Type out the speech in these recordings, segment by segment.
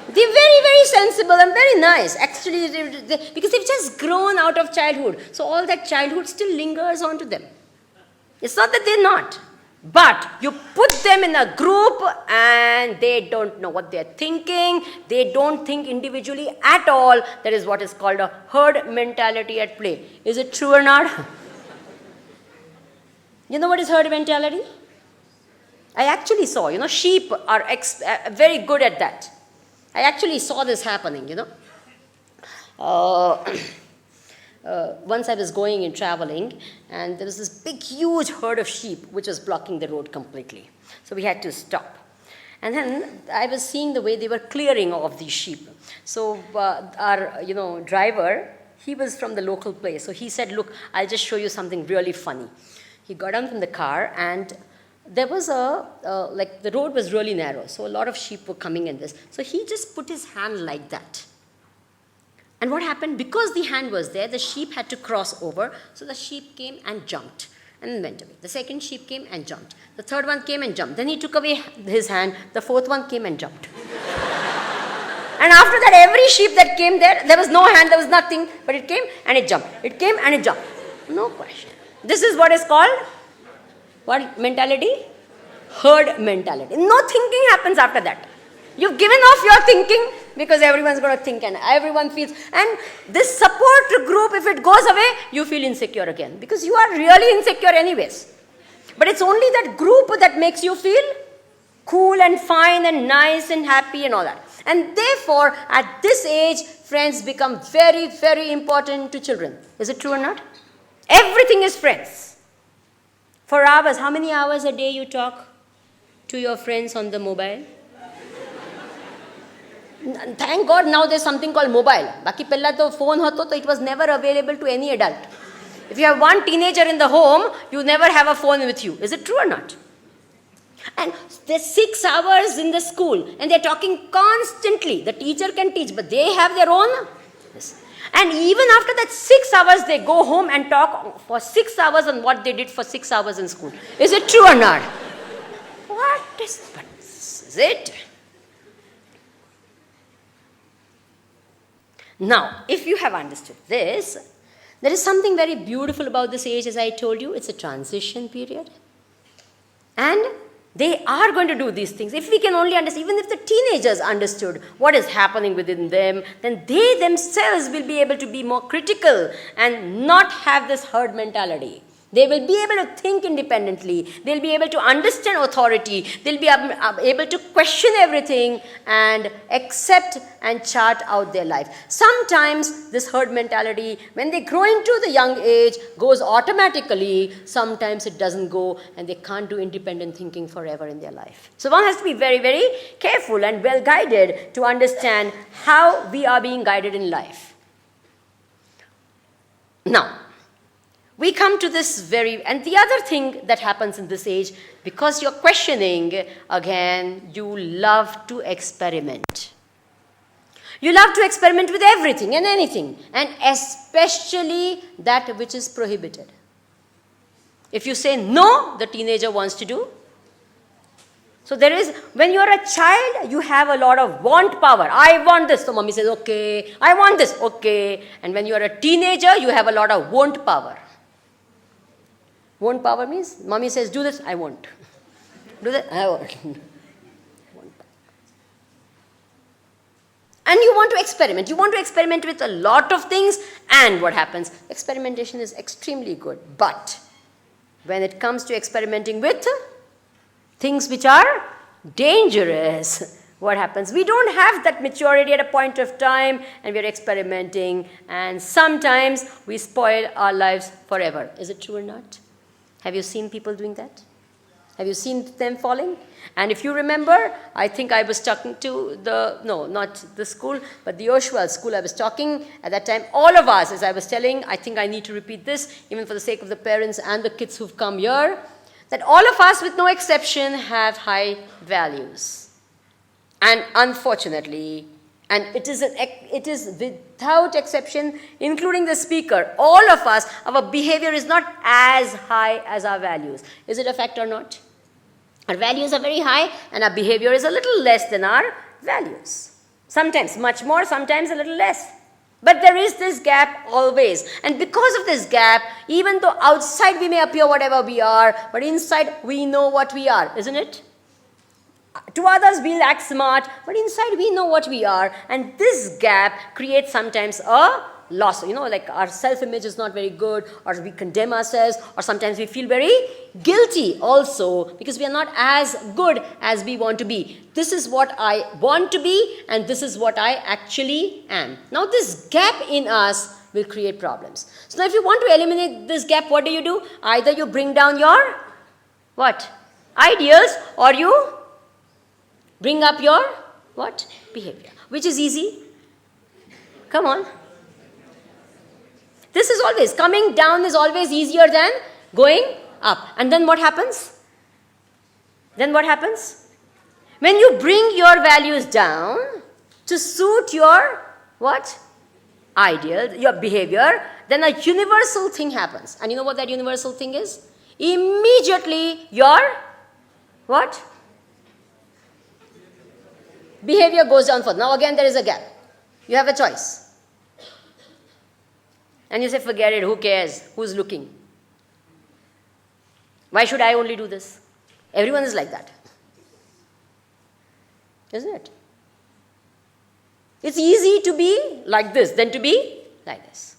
They're very, very sensible and very nice. Actually, because they've just grown out of childhood. So all that childhood still lingers onto them. It's not that they're not. But you put them in a group and they don't know what they're thinking. They don't think individually at all. That is what is called a herd mentality at play. Is it true or not? You know what is herd mentality? I actually saw, sheep are very good at that. I actually saw this happening, Once I was going and traveling, and there was this big, huge herd of sheep which was blocking the road completely. So we had to stop. And then I was seeing the way they were clearing of these sheep. So our, driver, he was from the local place. So he said, look, I'll just show you something really funny. He got down from the car, and there was the road was really narrow. So a lot of sheep were coming in this. So he just put his hand like that. And what happened? Because the hand was there, the sheep had to cross over. So the sheep came and jumped and went away. The second sheep came and jumped. The third one came and jumped. Then he took away his hand. The fourth one came and jumped. And after that, every sheep that came there was no hand, there was nothing. But it came and it jumped. It came and it jumped. No question. This is what is called, what mentality? Herd mentality. No thinking happens after that. You've given off your thinking because everyone's going to think and everyone feels. And this support group, if it goes away, you feel insecure again because you are really insecure anyways. But it's only that group that makes you feel cool and fine and nice and happy and all that. And therefore, at this age, friends become very, very important to children. Is it true or not? Everything is friends. For hours, how many hours a day you talk to your friends on the mobile? Thank God now there's something called mobile. Baki pehla to phone hoto, so it was never available to any adult. If you have one teenager in the home, you never have a phone with you. Is it true or not? And there's 6 hours in the school and they're talking constantly. The teacher can teach, but they have their own. Yes. And even after that 6 hours, they go home and talk for 6 hours on what they did for 6 hours in school. Is it true or not? What is it? Now, if you have understood this, there is something very beautiful about this age, as I told you. It's a transition period. And they are going to do these things. If we can only understand, even if the teenagers understood what is happening within them, then they themselves will be able to be more critical and not have this herd mentality. They will be able to think independently. They'll be able to understand authority. They'll be able to question everything and accept and chart out their life. Sometimes this herd mentality, when they grow into the young age, goes automatically. Sometimes it doesn't go and they can't do independent thinking forever in their life. So one has to be very, very careful and well guided to understand how we are being guided in life. Now, we come to this and the other thing that happens in this age, because you're questioning, again, you love to experiment. You love to experiment with everything and anything, and especially that which is prohibited. If you say no, the teenager wants to do. So when you're a child, you have a lot of want power. I want this. So mommy says, okay. I want this. Okay. And when you're a teenager, you have a lot of want power. Want power means, mommy says, do this, I won't. Do that, I won't. And you want to experiment. You want to experiment with a lot of things. And what happens? Experimentation is extremely good. But when it comes to experimenting with things which are dangerous, what happens? We don't have that maturity at a point of time and we're experimenting. And sometimes we spoil our lives forever. Is it true or not? Have you seen people doing that? Have you seen them falling? And if you remember, I think I was talking to not the school, but the Oswald school. I was talking at that time, all of us, as I was telling, I think I need to repeat this, even for the sake of the parents and the kids who've come here, that all of us, with no exception, have high values. And unfortunately, and it is without exception, including the speaker, all of us, our behavior is not as high as our values. Is it a fact or not? Our values are very high and our behavior is a little less than our values. Sometimes much more, sometimes a little less. But there is this gap always. And because of this gap, even though outside we may appear whatever we are, but inside we know what we are, isn't it? To others we act smart, but inside we know what we are. And this gap creates sometimes a loss. Like our self-image is not very good, or we condemn ourselves, or sometimes we feel very guilty also because we are not as good as we want to be. This is what I want to be, and this is what I actually am. Now this gap in us will create problems. So now if you want to eliminate this gap, what do? Either you bring down your what? Ideals, or you bring up your what? Behavior. Which is easy? Come on. This is always, coming down is always easier than going up. And then what happens? When you bring your values down to suit your what? Ideal, your behavior, then a universal thing happens. And you know what that universal thing is? Immediately your what? Behavior goes down further. Now again there is a gap. You have a choice. And you say, forget it, who cares? Who's looking? Why should I only do this? Everyone is like that. Isn't it? It's easy to be like this than to be like this.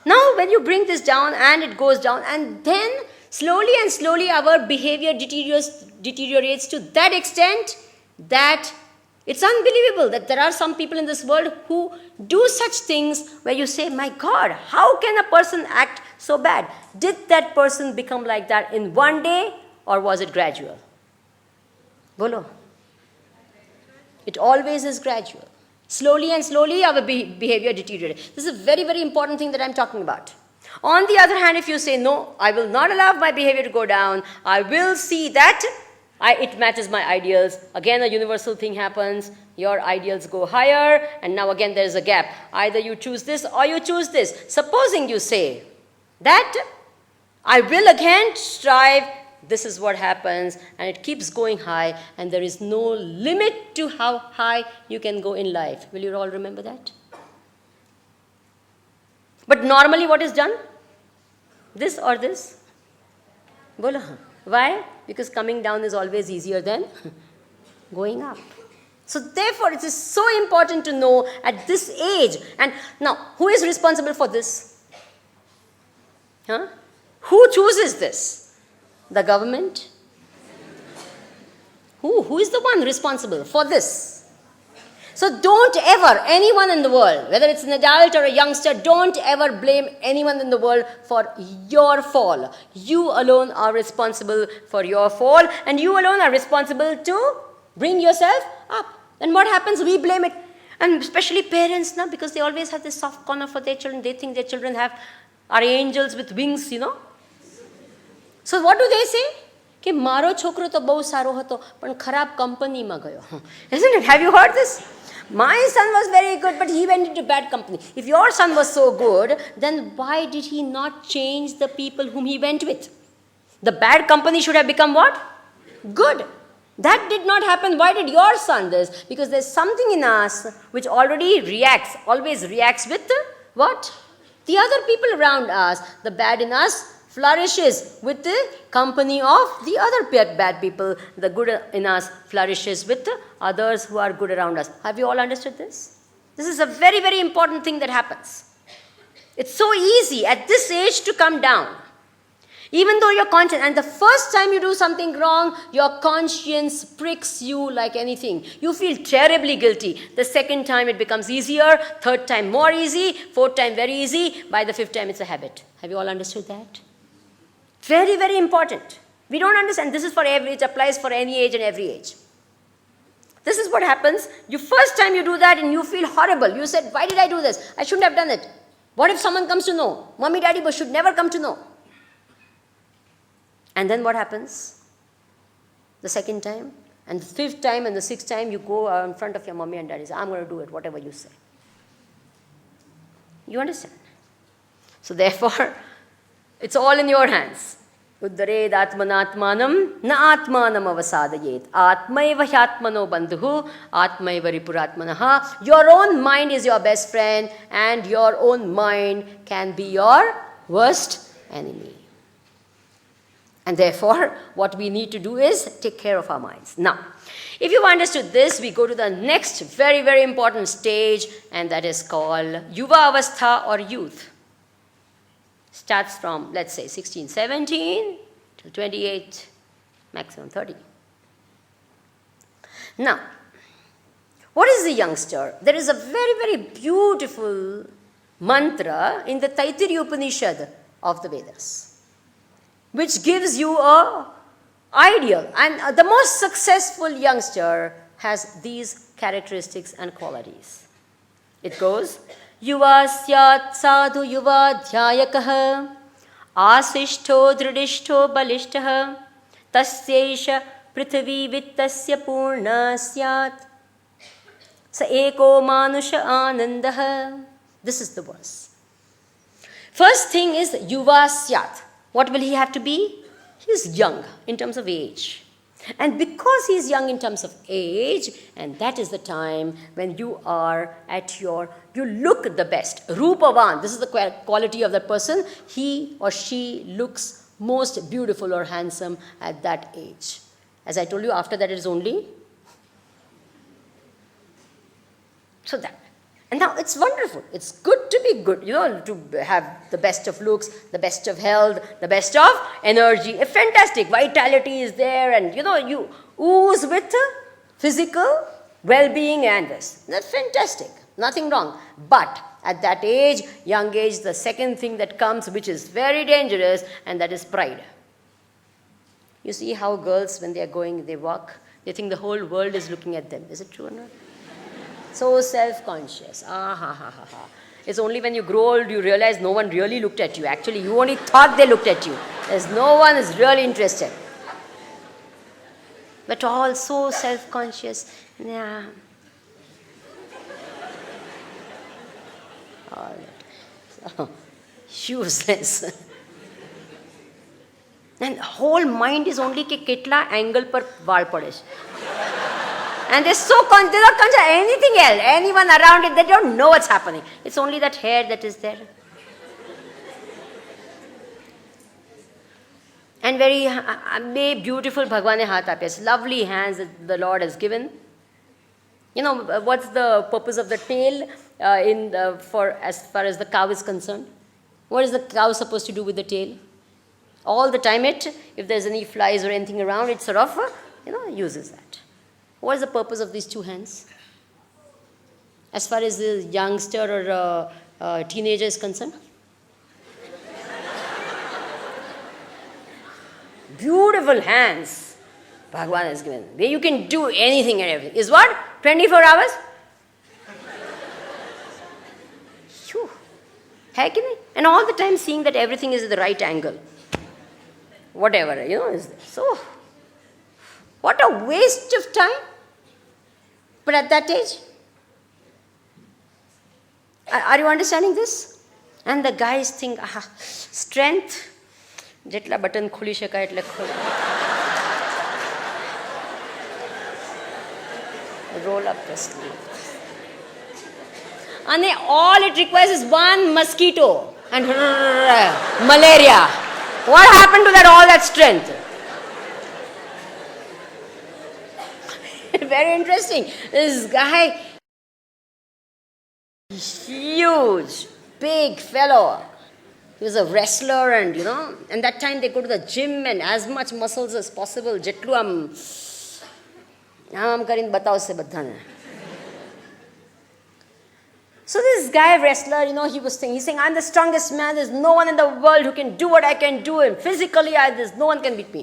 Now, when you bring this down and it goes down, and then slowly and slowly our behavior deteriorates to that extent that it's unbelievable that there are some people in this world who do such things where you say, my God, how can a person act so bad? Did that person become like that in one day, or was it gradual? Bolo. It always is gradual. Slowly and slowly our behavior deteriorates. This is a very, very important thing that I'm talking about. On the other hand, if you say, no, I will not allow my behavior to go down, I will see that it matches my ideals. Again, a universal thing happens. Your ideals go higher, and now again there is a gap. Either you choose this or you choose this. Supposing you say that I will again strive, this is what happens, and it keeps going high, and there is no limit to how high you can go in life. Will you all remember that? But normally what is done? This or this? Bolo. Why? Because coming down is always easier than going up. So therefore, it is so important to know at this age. And now, who is responsible for this? Who chooses this? The government? Who is the one responsible for this? So don't ever, anyone in the world, whether it's an adult or a youngster, don't ever blame anyone in the world for your fall. You alone are responsible for your fall, and you alone are responsible to bring yourself up. And what happens? We blame it. And especially parents now, because they always have this soft corner for their children. They think their children are angels with wings, So what do they say? कि मारो छोकरो तो बहुत सारो હતો પણ ખરાબ કંપનીમાં ગયો. Isn't it? Have you heard this? My son was very good, but he went into bad company. If your son was so good, then why did he not change the people whom he went with? The bad company should have become what? Good. That did not happen. Why did your son this? Because there's something in us which already always reacts with what? The other people around us. The bad in us flourishes with the company of the other bad people. The good in us flourishes with the others who are good around us. Have you all understood this? This is a very, very important thing that happens. It's so easy at this age to come down. Even though your conscience, and the first time you do something wrong, your conscience pricks you like anything. You feel terribly guilty. The second time it becomes easier, third time more easy, fourth time very easy, by the fifth time it's a habit. Have you all understood that? Very, very important. We don't understand. This is for every, it applies for any age and every age. This is what happens. First time you do that and you feel horrible. You said, why did I do this? I shouldn't have done it. What if someone comes to know? Mommy, daddy, but should never come to know. And then what happens? The second time, and the fifth time, and the sixth time, you go in front of your mommy and daddy and say, I'm going to do it, whatever you say. You understand? So therefore, it's all in your hands. Uddared atmanatmanam na atmanam avasadayet. Atmaiva hyatmano bandhuhu atmaiva ripuratmanaha. Your own mind is your best friend, and your own mind can be your worst enemy. And therefore, what we need to do is take care of our minds. Now, if you've understood this, we go to the next very, very important stage, and that is called Yuva Avastha or youth. Starts from, let's say, 16, 17 till 28, maximum 30. Now, what is the youngster? There is a very, very beautiful mantra in the Taittiriya Upanishad of the Vedas, which gives you a ideal. And the most successful youngster has these characteristics and qualities. It goes, Yuva syat sadhu yuva dhyayakah asishto dridishto balishtaha tasyesha prithvi vittasya purna syat sa eko manusha anandaha. This is the verse. First thing is yuva syat. What will he have to be? He is young in terms of age. And because he is young in terms of age, and that is the time when you are at you look the best. Rupavan, this is the quality of that person. He or she looks most beautiful or handsome at that age. As I told you, after that it is only. So that. And now it's wonderful. It's good to be good, to have the best of looks, the best of health, the best of energy. Fantastic. Vitality is there, and you ooze with physical well-being and this. That's fantastic. Nothing wrong. But at that age, young age, the second thing that comes, which is very dangerous, and that is pride. You see how girls, when they are going, they walk, they think the whole world is looking at them. Is it true or not? So self-conscious. It's only when you grow old you realize no one really looked at you. Actually, you only thought they looked at you. There's no one is really interested. But all so self-conscious. Yeah. All right. So, useless. And whole mind is only ke ketla angle par vaal pade. And they're so they don't consider anything else, anyone around it, they don't know what's happening. It's only that hair that is there. And very beautiful Bhagwan haat aapes, lovely hands that the Lord has given. What's the purpose of the tail for as far as the cow is concerned? What is the cow supposed to do with the tail? All the time if there's any flies or anything around, it sort of, uses that. What is the purpose of these two hands? As far as the youngster or teenager is concerned? Beautiful hands Bhagwan has given. Where you can do anything and everything. Is what? 24 hours? Phew. And all the time seeing that everything is at the right angle. Whatever, is there. So, what a waste of time. But at that age, are you understanding this? And the guys think, strength, jetla button khuli shaka etle kholi. Roll up the sleeve. And all it requires is one mosquito and malaria. What happened to all that strength? Very interesting. This guy, huge, big fellow. He was a wrestler, and and that time they go to the gym and as much muscles as possible. Jetlu am karin batao se badhana. So this guy wrestler, he's saying, I'm the strongest man. There's no one in the world who can do what I can do, and physically, there's no one can beat me.